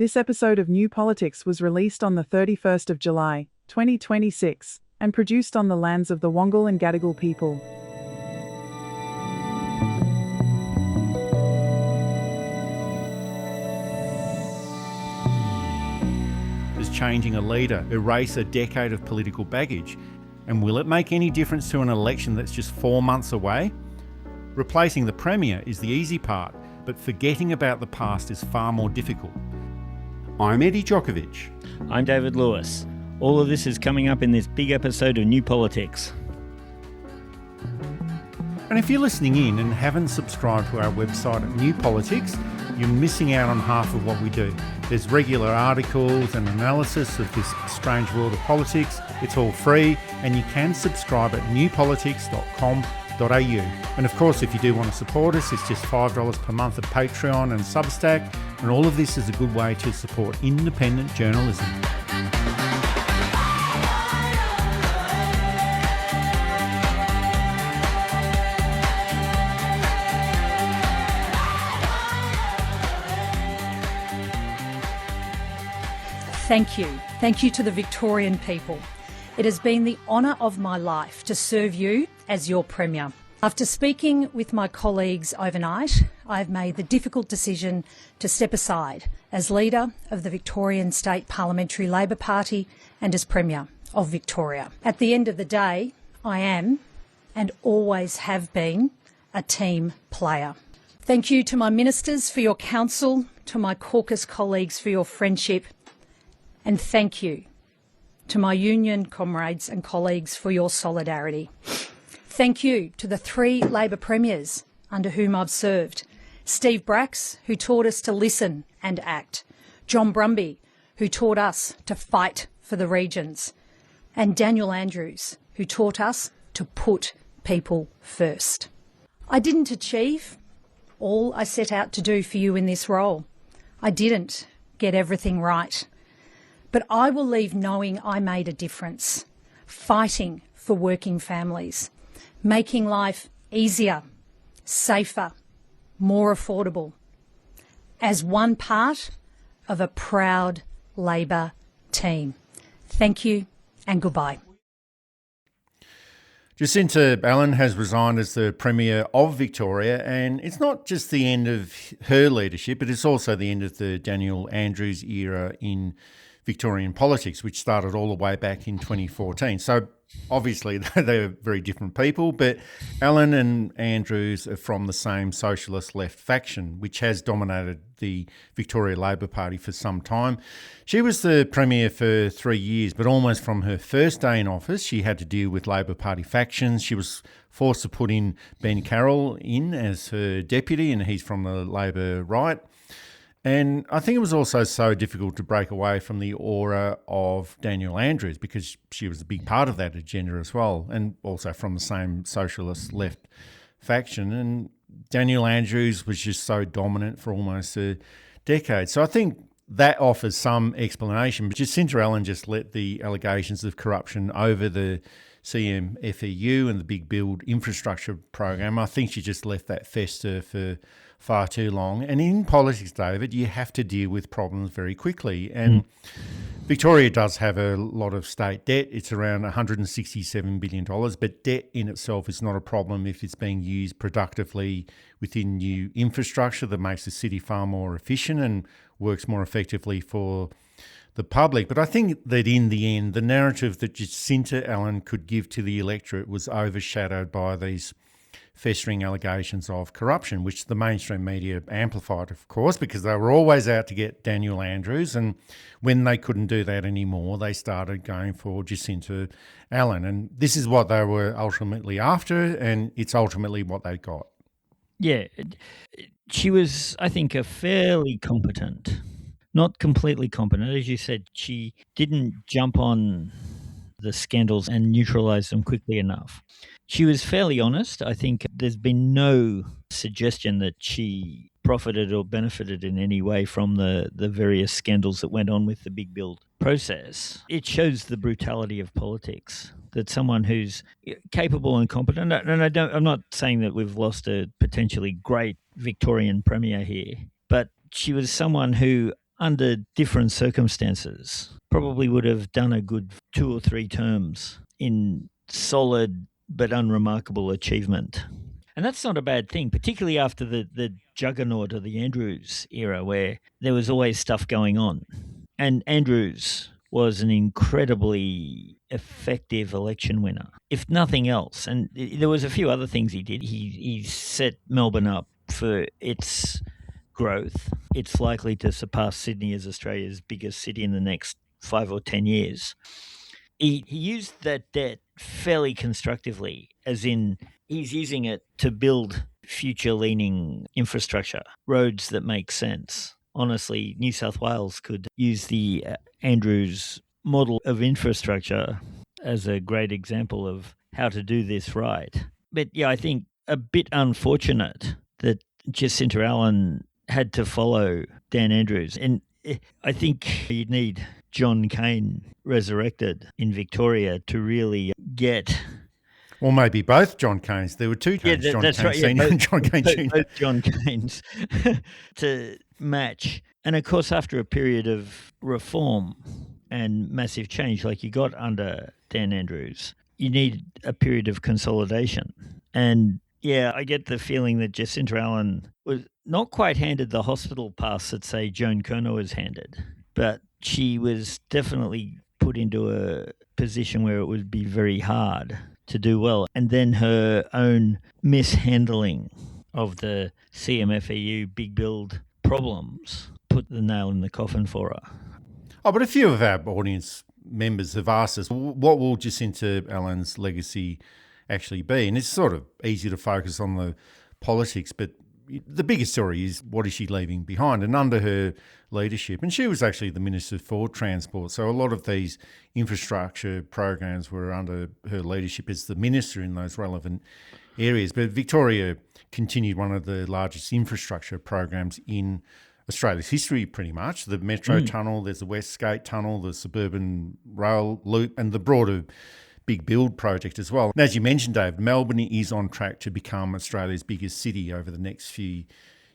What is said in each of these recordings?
This episode of New Politics was released on the 31st of July, 2026, and produced on the lands of the Wangal and Gadigal people. Does changing a leader erase a decade of political baggage? And will it make any difference to an election that's just 4 months away? Replacing the Premier is the easy part, but forgetting about the past is far more difficult. I'm Eddie Djokovic. I'm David Lewis. All of this is coming up in this big episode of New Politics. And if you're listening in and haven't subscribed to our website at New Politics, you're missing out on half of what we do. There's regular articles and analysis of this strange world of politics. It's all free, and you can subscribe at newpolitics.com.au. And of course, if you do want to support us, it's just $5 per month at Patreon and Substack, and all of this is a good way to support independent journalism. Thank you. Thank you to the Victorian people. It has been the honour of my life to serve you as your Premier. After speaking with my colleagues overnight, I have made the difficult decision to step aside as leader of the Victorian State Parliamentary Labor Party and as Premier of Victoria. At the end of the day, I am, and always have been, a team player. Thank you to my ministers for your counsel, to my caucus colleagues for your friendship, and thank you to my union comrades and colleagues for your solidarity. Thank you to the 3 Labor Premiers under whom I've served. Steve Bracks, who taught us to listen and act. John Brumby, who taught us to fight for the regions. And Daniel Andrews, who taught us to put people first. I didn't achieve all I set out to do for you in this role. I didn't get everything right. But I will leave knowing I made a difference, fighting for working families, making life easier, safer, more affordable, as one part of a proud Labor team. Thank you and goodbye. Jacinta Allan has resigned as the Premier of Victoria, and it's not just the end of her leadership, but it's also the end of the Daniel Andrews era in Victorian politics, which started all the way back in 2014. So obviously they're very different people, but Allan and Andrews are from the same socialist left faction, which has dominated the Victorian Labor Party for some time. She was the Premier for 3 years, but almost from her first day in office, she had to deal with Labor Party factions. She was forced to put in Ben Carroll in as her deputy, and he's from the Labor right. And I think it was also so difficult to break away from the aura of Daniel Andrews because she was a big part of that agenda as well, and also from the same socialist left faction. And Daniel Andrews was just so dominant for almost a decade. So I think that offers some explanation. But Jacinta Allan just let the allegations of corruption over the CFMEU and the big build infrastructure program, I think she just left that fester for far too long. And in politics, David, you have to deal with problems very quickly. And Victoria does have a lot of state debt. It's around $167 billion, but debt in itself is not a problem if it's being used productively within new infrastructure that makes the city far more efficient and works more effectively for the public. But I think that in the end, the narrative that Jacinta Allan could give to the electorate was overshadowed by these festering allegations of corruption, which the mainstream media amplified, of course, because they were always out to get Daniel Andrews. And when they couldn't do that anymore, they started going for Jacinta Allan. And this is what they were ultimately after, and it's ultimately what they got. Yeah, she was, I think, a fairly competent, not completely competent. As you said, she didn't jump on the scandals and neutralise them quickly enough. She was fairly honest. I think there's been no suggestion that she profited or benefited in any way from the various scandals that went on with the big build process. It shows the brutality of politics, that someone who's capable and competent, and I'm not saying that we've lost a potentially great Victorian Premier here, but she was someone who under different circumstances, probably would have done a good 2 or 3 terms in solid but unremarkable achievement. And that's not a bad thing, particularly after the juggernaut of the Andrews era, where there was always stuff going on. And Andrews was an incredibly effective election winner, if nothing else. And there was a few other things he did. He set Melbourne up for its growth. It's likely to surpass Sydney as Australia's biggest city in the next 5 or 10 years. He used that debt fairly constructively, as in he's using it to build future-leaning infrastructure, roads that make sense. Honestly, New South Wales could use the Andrews model of infrastructure as a great example of how to do this right. But yeah, I think a bit unfortunate that Jacinta Allan had to follow Dan Andrews. And I think you'd need John Cain resurrected in Victoria to really get... Or maybe both John Cains. There were 2 Cains, John Cain Senior and John Cain Junior. Both John Cains to match. And of course, after a period of reform and massive change like you got under Dan Andrews, you need a period of consolidation. And yeah, I get the feeling that Jacinta Allan was not quite handed the hospital pass that, say, Joan Kerner was handed, but she was definitely put into a position where it would be very hard to do well. And then her own mishandling of the CFMEU big build problems put the nail in the coffin for her. Oh, but a few of our audience members have asked us, what will Jacinta Allan's legacy actually be? And it's sort of easy to focus on the politics, but the biggest story is, what is she leaving behind? And under her leadership, and she was actually the Minister for Transport, so a lot of these infrastructure programs were under her leadership as the Minister in those relevant areas. But Victoria continued one of the largest infrastructure programs in Australia's history, pretty much. The Metro Tunnel, there's the West Gate Tunnel, the Suburban Rail Loop, and the broader big build project as well. And as you mentioned, Dave, Melbourne is on track to become Australia's biggest city over the next few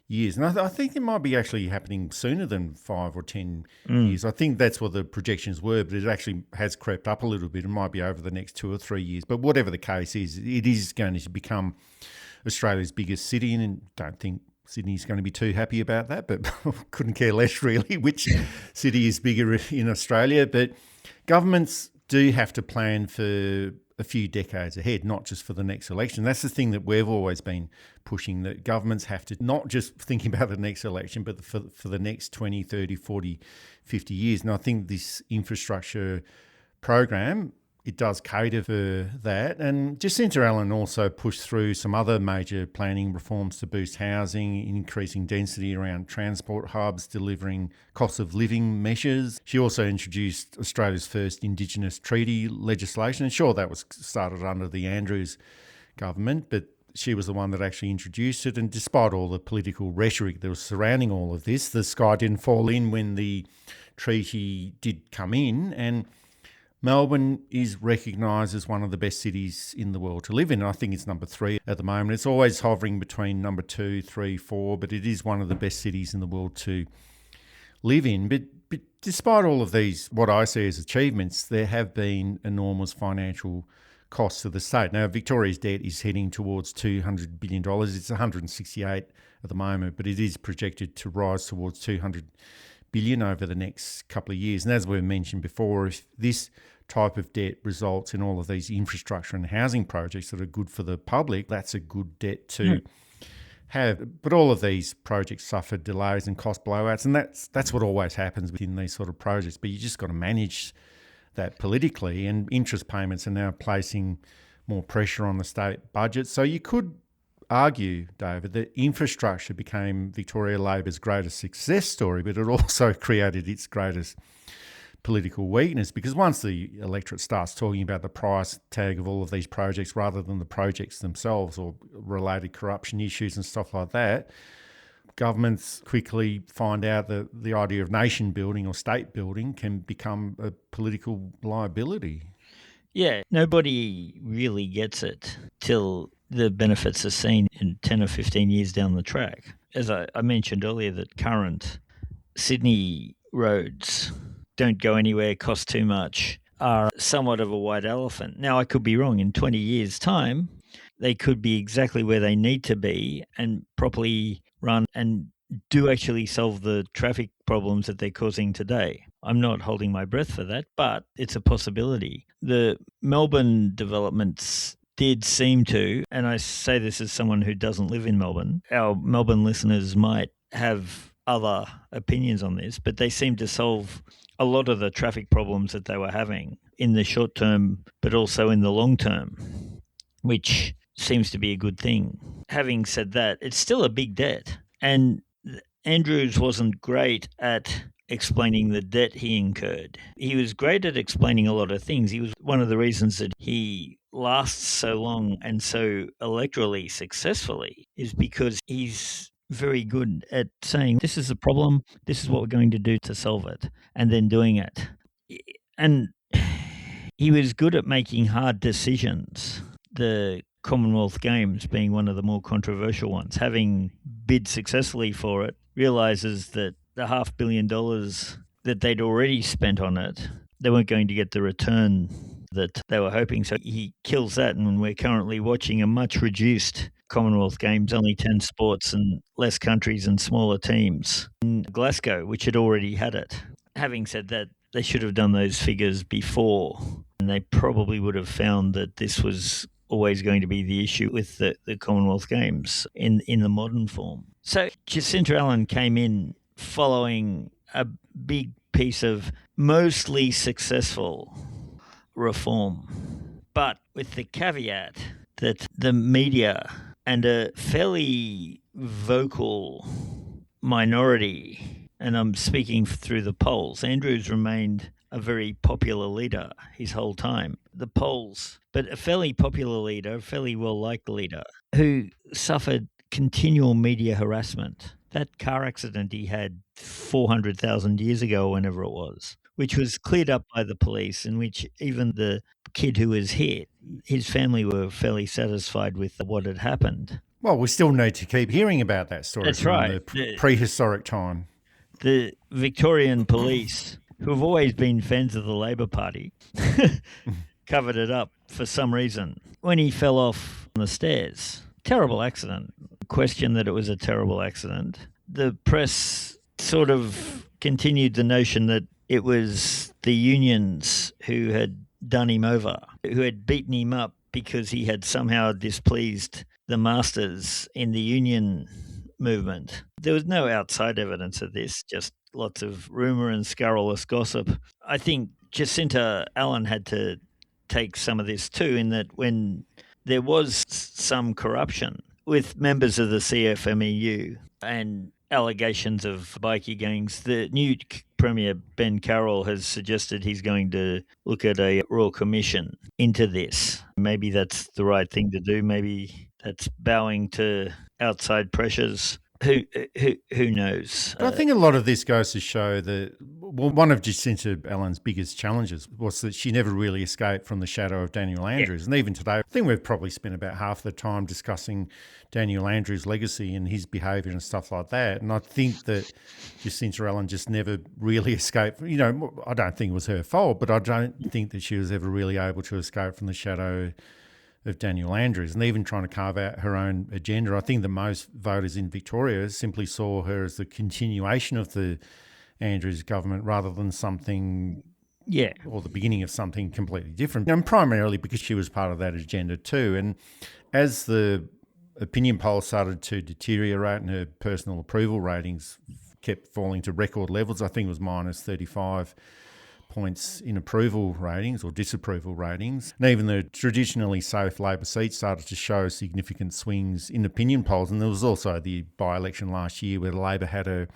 years. And I think it might be actually happening sooner than 5 or 10 years. I think that's what the projections were, but it actually has crept up a little bit. It might be over the next 2 or 3 years. But whatever the case is, it is going to become Australia's biggest city, and I don't think Sydney's going to be too happy about that, but couldn't care less really which city is bigger in Australia. But governments do have to plan for a few decades ahead, not just for the next election. That's the thing that we've always been pushing, that governments have to not just think about the next election, but for the next 20, 30, 40, 50 years. And I think this infrastructure program, it does cater for that. And Jacinta Allan also pushed through some other major planning reforms to boost housing, increasing density around transport hubs, delivering cost of living measures. She also introduced Australia's first Indigenous Treaty legislation. And sure, that was started under the Andrews government, but she was the one that actually introduced it. And despite all the political rhetoric that was surrounding all of this, the sky didn't fall in when the treaty did come in. And Melbourne is recognised as one of the best cities in the world to live in. I think it's number 3 at the moment. It's always hovering between number 2, 3, 4, but it is one of the best cities in the world to live in. But despite all of these, what I see as achievements, there have been enormous financial costs to the state. Now, Victoria's debt is heading towards $200 billion. It's 168 at the moment, but it is projected to rise towards $200 billion over the next couple of years. And as we mentioned before, if this type of debt results in all of these infrastructure and housing projects that are good for the public, that's a good debt to have. But all of these projects suffered delays and cost blowouts, and that's what always happens within these sort of projects. But you just got to manage that politically, and interest payments are now placing more pressure on the state budget. So you could argue, David, that infrastructure became Victoria Labor's greatest success story, but it also created its greatest political weakness, because once the electorate starts talking about the price tag of all of these projects rather than the projects themselves or related corruption issues and stuff like that, governments quickly find out that the idea of nation building or state building can become a political liability. Yeah, nobody really gets it till the benefits are seen in 10 or 15 years down the track. As I mentioned earlier, that current Sydney roads don't go anywhere, cost too much, are somewhat of a white elephant. Now, I could be wrong. In 20 years' time, they could be exactly where they need to be and properly run and do actually solve the traffic problems that they're causing today. I'm not holding my breath for that, but it's a possibility. The Melbourne developments did seem to, and I say this as someone who doesn't live in Melbourne, our Melbourne listeners might have other opinions on this, but they seem to solve a lot of the traffic problems that they were having in the short term, but also in the long term, which seems to be a good thing. Having said that, it's still a big debt. And Andrews wasn't great at explaining the debt he incurred. He was great at explaining a lot of things. He was one of the reasons that he lasts so long and so electorally successfully is because he's very good at saying, this is the problem, this is what we're going to do to solve it, and then doing it. And he was good at making hard decisions. The Commonwealth Games being one of the more controversial ones, having bid successfully for it, realises that the $500 million that they'd already spent on it, they weren't going to get the return that they were hoping. So he kills that, and we're currently watching a much reduced Commonwealth Games, only 10 sports and less countries and smaller teams in Glasgow, which had already had it. Having said that, they should have done those figures before, and they probably would have found that this was always going to be the issue with the Commonwealth Games in the modern form. So Jacinta Allan came in following a big piece of mostly successful reform, but with the caveat that the media and a fairly vocal minority, and I'm speaking through the polls, Andrews remained a very popular leader his whole time. The polls, but a fairly popular leader, a fairly well-liked leader, who suffered continual media harassment. That car accident he had 400,000 years ago, whenever it was, which was cleared up by the police, in which even the kid who was hit, his family were fairly satisfied with what had happened. Well, we still need to keep hearing about that story. That's from right. the prehistoric time. The Victorian police, who have always been fans of the Labor Party, covered it up for some reason. When he fell off the stairs, terrible accident. Question that it was a terrible accident. The press sort of continued the notion that it was the unions who had done him over, who had beaten him up because he had somehow displeased the masters in the union movement. There was no outside evidence of this, just lots of rumour and scurrilous gossip. I think Jacinta Allan had to take some of this too, in that when there was some corruption with members of the CFMEU and allegations of bikie gangs, the new Premier Ben Carroll has suggested he's going to look at a royal commission into this. Maybe that's the right thing to do. Maybe that's bowing to outside pressures. Who knows? But I think a lot of this goes to show that one of Jacinta Allan's biggest challenges was that she never really escaped from the shadow of Daniel Andrews. Yeah. And even today, I think we've probably spent about half the time discussing Daniel Andrews' legacy and his behaviour and stuff like that. And I think that Jacinta Allan just never really escaped. You know, I don't think it was her fault, but I don't think that she was ever really able to escape from the shadow of Daniel Andrews, and even trying to carve out her own agenda. I think that most voters in Victoria simply saw her as the continuation of the Andrews government rather than something, or the beginning of something completely different. And primarily because she was part of that agenda too. And as the opinion polls started to deteriorate and her personal approval ratings kept falling to record levels, I think it was minus 35 points in approval ratings or disapproval ratings. And even the traditionally safe Labor seats started to show significant swings in opinion polls. And there was also the by-election last year where Labor had a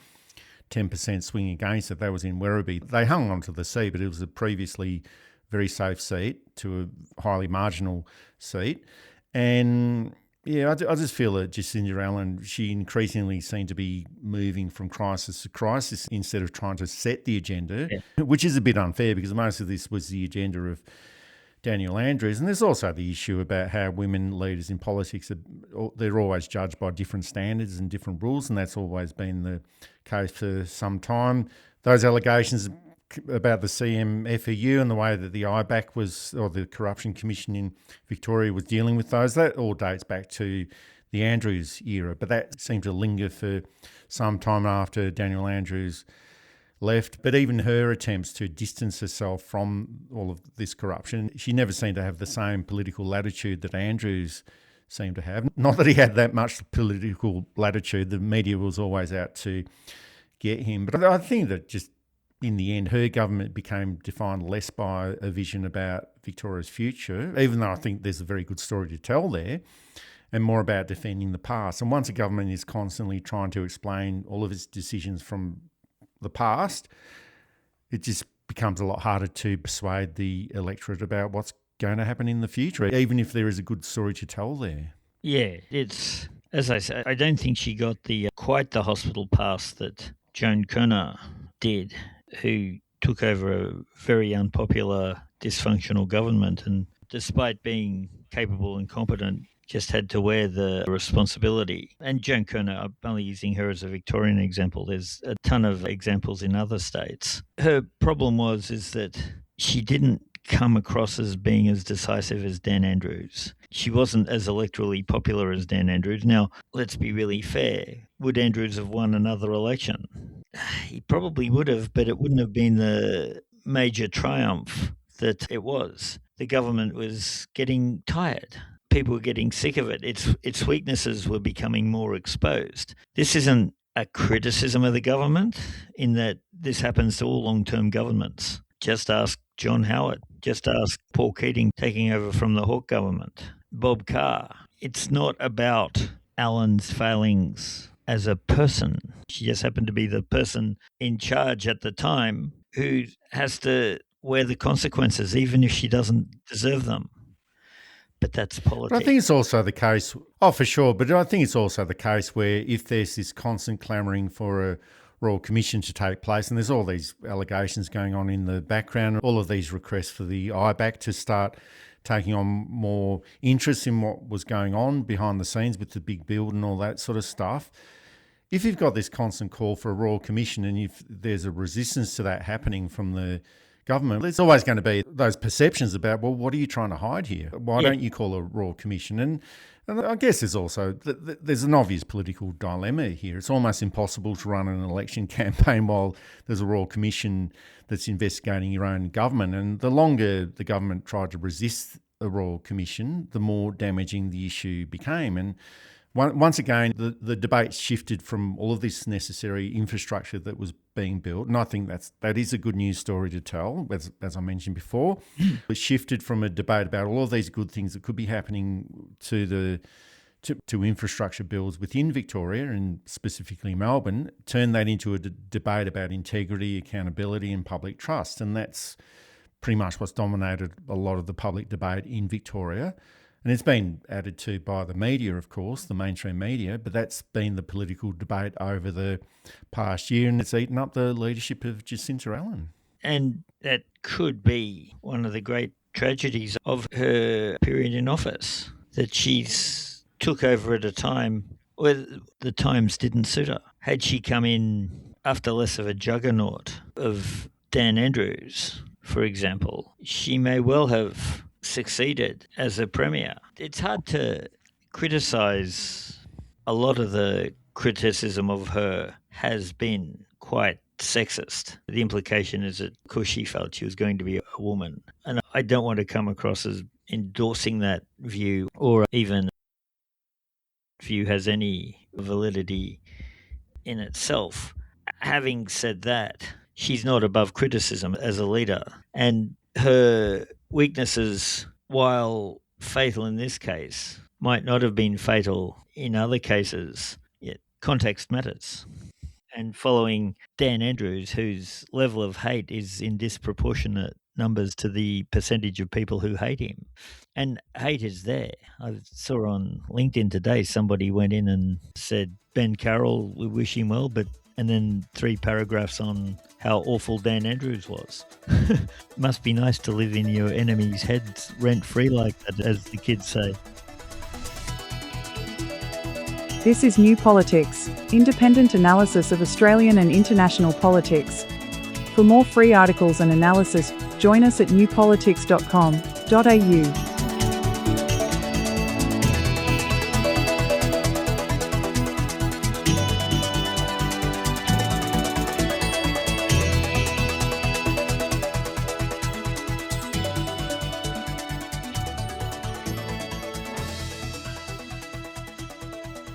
10% swing against it. That was in Werribee. They hung on to the seat, but it was a previously very safe seat to a highly marginal seat. And yeah, I just feel that Jacinta Allan, she increasingly seemed to be moving from crisis to crisis instead of trying to set the agenda, which is a bit unfair because most of this was the agenda of Daniel Andrews. And there's also the issue about how women leaders in politics, they're always judged by different standards and different rules, and that's always been the case for some time. Those allegations about the CFMEU and the way that the IBAC was, or the Corruption Commission in Victoria was dealing with those, that all dates back to the Andrews era, but that seemed to linger for some time after Daniel Andrews left. But even her attempts to distance herself from all of this corruption, she never seemed to have the same political latitude that Andrews seemed to have. Not that he had that much political latitude, the media was always out to get him. But I think that just in the end, her government became defined less by a vision about Victoria's future, even though I think there's a very good story to tell there, and more about defending the past. And once a government is constantly trying to explain all of its decisions from the past, it just becomes a lot harder to persuade the electorate about what's going to happen in the future, even if there is a good story to tell there. Yeah, it's, as I say, I don't think she got quite the hospital pass that Joan Kirner did, who took over a very unpopular, dysfunctional government, and despite being capable and competent, just had to wear the responsibility. And Joan Kirner, I'm only using her as a Victorian example. There's a ton of examples in other states. Her problem is that she didn't come across as being as decisive as Dan Andrews. She wasn't as electorally popular as Dan Andrews. Now, let's be really fair. Would Andrews have won another election? He probably would have, but it wouldn't have been the major triumph that it was. The government was getting tired. People were getting sick of it. Its weaknesses were becoming more exposed. This isn't a criticism of the government in that this happens to all long-term governments. Just ask John Howard. Just ask Paul Keating taking over from the Hawke government. Bob Carr. It's not about Allan's failings as a person. She just happened to be the person in charge at the time who has to wear the consequences, even if she doesn't deserve them. But that's politics. But I think it's also the case, for sure, but I think it's also the case where if there's this constant clamouring for a Royal Commission to take place, and there's all these allegations going on in the background, all of these requests for the IBAC to start taking on more interest in what was going on behind the scenes with the big build and all that sort of stuff. If you've got this constant call for a Royal Commission and if there's a resistance to that happening from the government, there's always going to be those perceptions about, well, what are you trying to hide here? Why don't you call a Royal Commission? And I guess there's also, there's an obvious political dilemma here. It's almost impossible to run an election campaign while there's a Royal Commission that's investigating your own government. And the longer the government tried to resist a Royal Commission, the more damaging the issue became. And once again, the debate shifted from all of this necessary infrastructure that was being built, and I think that is a good news story to tell, as I mentioned before. It shifted from a debate about all of these good things that could be happening to infrastructure builds within Victoria and specifically Melbourne, turned that into a debate about integrity, accountability and public trust, and that's pretty much what's dominated a lot of the public debate in Victoria. And it's been added to by the media, of course, the mainstream media, but that's been the political debate over the past year, and it's eaten up the leadership of Jacinta Allan. And that could be one of the great tragedies of her period in office, that she's took over at a time where the times didn't suit her. Had she come in after less of a juggernaut of Dan Andrews, for example, she may well have succeeded as a premier. It's hard to criticise. A lot of the criticism of her has been quite sexist. The implication is that because she felt she was going to be a woman. And I don't want to come across as endorsing that view, or even view has any validity in itself. Having said that, she's not above criticism as a leader. And her weaknesses, while fatal in this case, might not have been fatal in other cases, yet context matters. And following Dan Andrews, whose level of hate is in disproportionate numbers to the percentage of people who hate him. And hate is there. I saw on LinkedIn today somebody went in and said, Ben Carroll, we wish him well, and then 3 paragraphs on how awful Dan Andrews was. Must be nice to live in your enemy's heads rent-free like that, as the kids say. This is New Politics, independent analysis of Australian and international politics. For more free articles and analysis, join us at newpolitics.com.au.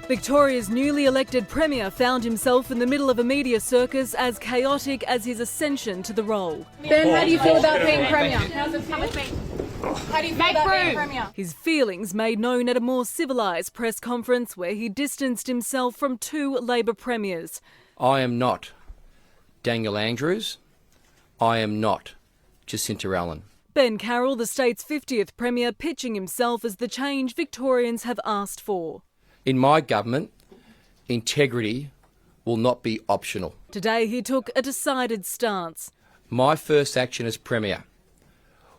Victoria's newly elected Premier found himself in the middle of a media circus as chaotic as his ascension to the role. Ben, how do you feel about being Premier? How do you feel about being Premier? His feelings made known at a more civilised press conference where he distanced himself from 2 Labor Premiers. I am not Daniel Andrews. I am not Jacinta Allan. Ben Carroll, the state's 50th Premier, pitching himself as the change Victorians have asked for. In my government, integrity will not be optional. Today he took a decided stance. My first action as Premier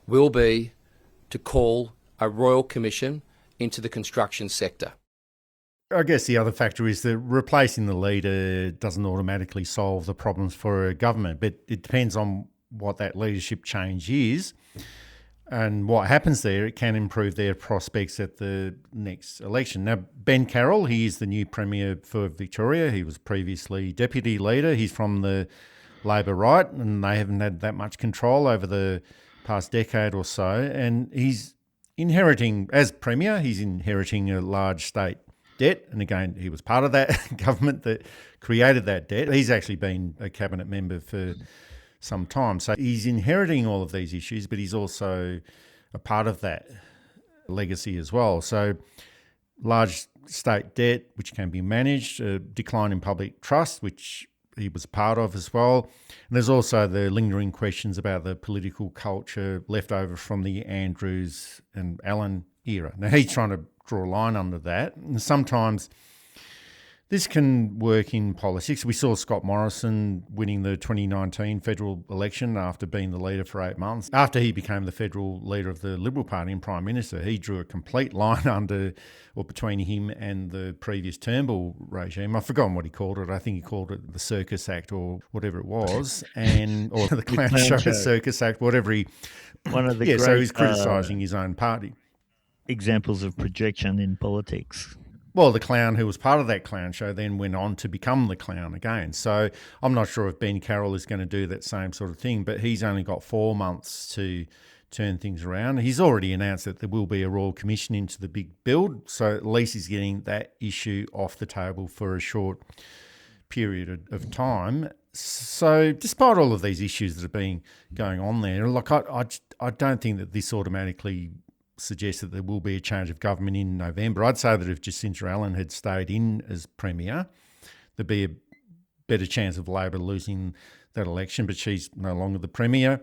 will be to call a royal commission into the construction sector. I guess the other factor is that replacing the leader doesn't automatically solve the problems for a government, but it depends on what that leadership change is. And what happens there, it can improve their prospects at the next election. Now, Ben Carroll, he is the new Premier for Victoria. He was previously Deputy Leader. He's from the Labor right, and they haven't had that much control over the past decade or so. And he's inheriting, as Premier, he's inheriting a large state debt. And again, he was part of that government that created that debt. He's actually been a cabinet member for some time. So he's inheriting all of these issues, but he's also a part of that legacy as well. So large state debt, which can be managed, a decline in public trust, which he was part of as well. And there's also the lingering questions about the political culture left over from the Andrews and Allan era. Now, he's trying to draw a line under that. And sometimes this can work in politics. We saw Scott Morrison winning the 2019 federal election after being the leader for 8 months. After he became the federal leader of the Liberal Party and Prime Minister, he drew a complete line under or between him and the previous Turnbull regime. I've forgotten what he called it. I think he called it the Circus Act or whatever it was, and or the Clown Show Circus Act, whatever he... One of the great, so he's criticising his own party. Examples of projection in politics. Well, the clown who was part of that clown show then went on to become the clown again. So I'm not sure if Ben Carroll is going to do that same sort of thing, but he's only got 4 months to turn things around. He's already announced that there will be a royal commission into the big build, so at least he's getting that issue off the table for a short period of time. So despite all of these issues that have been going on there, like I don't think that this automatically suggests that there will be a change of government in November. I'd say that if Jacinta Allan had stayed in as Premier, there'd be a better chance of Labor losing that election, but she's no longer the Premier.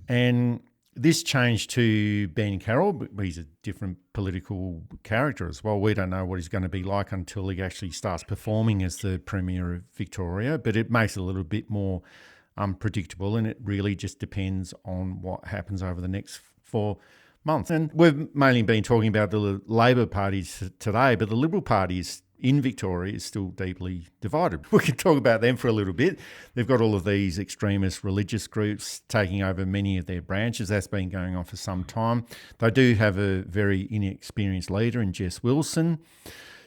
And this change to Ben Carroll, but he's a different political character as well. We don't know what he's going to be like until he actually starts performing as the Premier of Victoria, but it makes it a little bit more unpredictable, and it really just depends on what happens over the next 4 months. And we've mainly been talking about the Labor Party today, but the Liberal Party in Victoria is still deeply divided. We can talk about them for a little bit. They've got all of these extremist religious groups taking over many of their branches. That's been going on for some time. They do have a very inexperienced leader in Jess Wilson.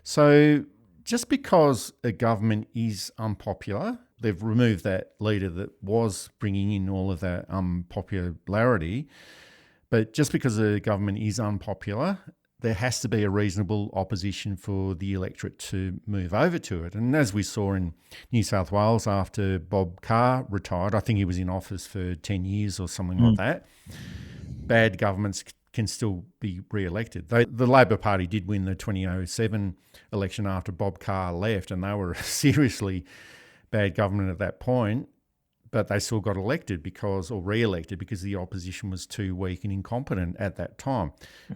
So just because a government is unpopular, they've removed that leader that was bringing in all of that unpopularity. But just because a government is unpopular, there has to be a reasonable opposition for the electorate to move over to it. And as we saw in New South Wales after Bob Carr retired, I think he was in office for 10 years or something like that, bad governments can still be re-elected. The Labor Party did win the 2007 election after Bob Carr left, and they were a seriously bad government at that point. But they still got elected re-elected because the opposition was too weak and incompetent at that time.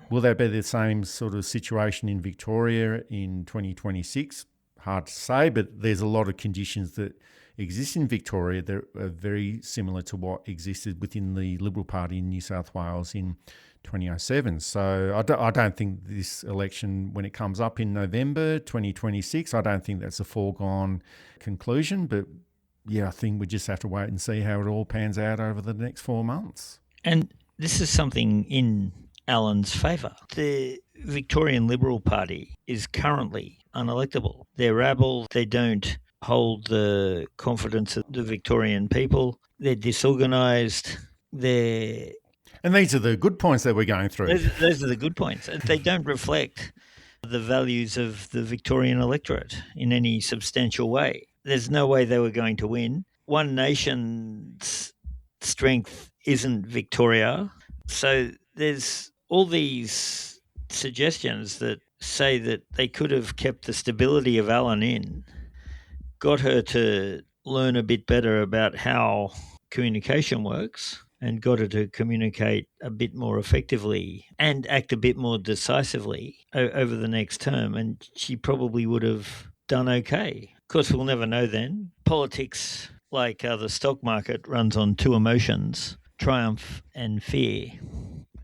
Will that be the same sort of situation in Victoria in 2026? Hard to say, but there's a lot of conditions that exist in Victoria that are very similar to what existed within the Liberal Party in New South Wales in 2007. So I don't think this election, when it comes up in November 2026, I don't think that's a foregone conclusion. But yeah, I think we just have to wait and see how it all pans out over the next 4 months. And this is something in Allan's favour. The Victorian Liberal Party is currently unelectable. They're rabble. They don't hold the confidence of the Victorian people. They're disorganised. And these are the good points that we're going through. Those are the good points. They don't reflect the values of the Victorian electorate in any substantial way. There's no way they were going to win. One nation's strength isn't Victoria. So there's all these suggestions that say that they could have kept the stability of Allan in, got her to learn a bit better about how communication works, and got her to communicate a bit more effectively and act a bit more decisively over the next term, and she probably would have done okay. Of course, we'll never know then. Politics, like the stock market, runs on two emotions, triumph and fear.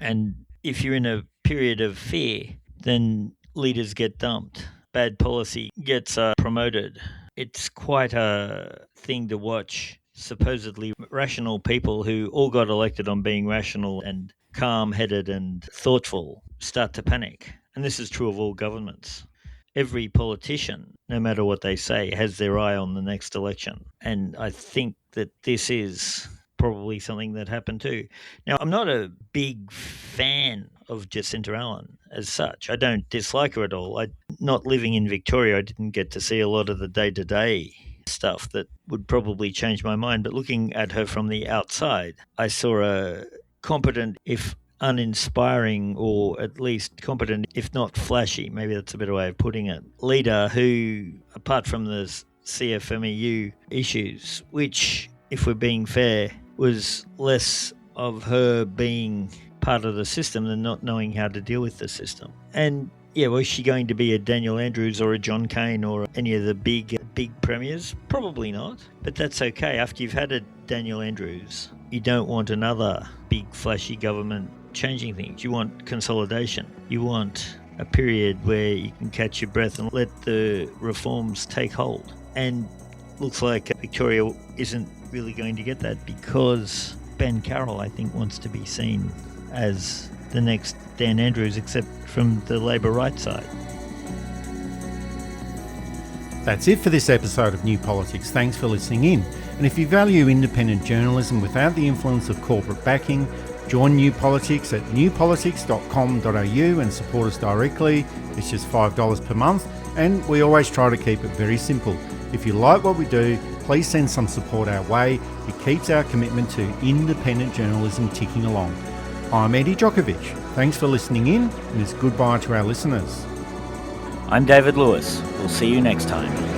And if you're in a period of fear, then leaders get dumped. Bad policy gets promoted. It's quite a thing to watch. Supposedly rational people who all got elected on being rational and calm-headed and thoughtful start to panic. And this is true of all governments. Every politician, no matter what they say, has their eye on the next election. And I think that this is probably something that happened too. Now, I'm not a big fan of Jacinta Allan as such. I don't dislike her at all. Not living in Victoria, I didn't get to see a lot of the day-to-day stuff that would probably change my mind. But looking at her from the outside, I saw a competent, if uninspiring, or at least competent, if not flashy, maybe that's a better way of putting it, leader who, apart from the CFMEU issues, which, if we're being fair, was less of her being part of the system than not knowing how to deal with the system. And yeah, was she going to be a Daniel Andrews or a John Cain or any of the big premiers? Probably not, but that's okay. After you've had a Daniel Andrews, you don't want another big flashy government changing things. You want consolidation. You want a period where you can catch your breath and let the reforms take hold. And looks like Victoria isn't really going to get that, because Ben Carroll, I think, wants to be seen as the next Dan Andrews, except from the Labor right side. That's it for this episode of New Politics. Thanks for listening in. And if you value independent journalism without the influence of corporate backing, join New Politics at newpolitics.com.au and support us directly. It's just $5 per month, and we always try to keep it very simple. If you like what we do, please send some support our way. It keeps our commitment to independent journalism ticking along. I'm Eddie Djokovic. Thanks for listening in, and it's goodbye to our listeners. I'm David Lewis. We'll see you next time.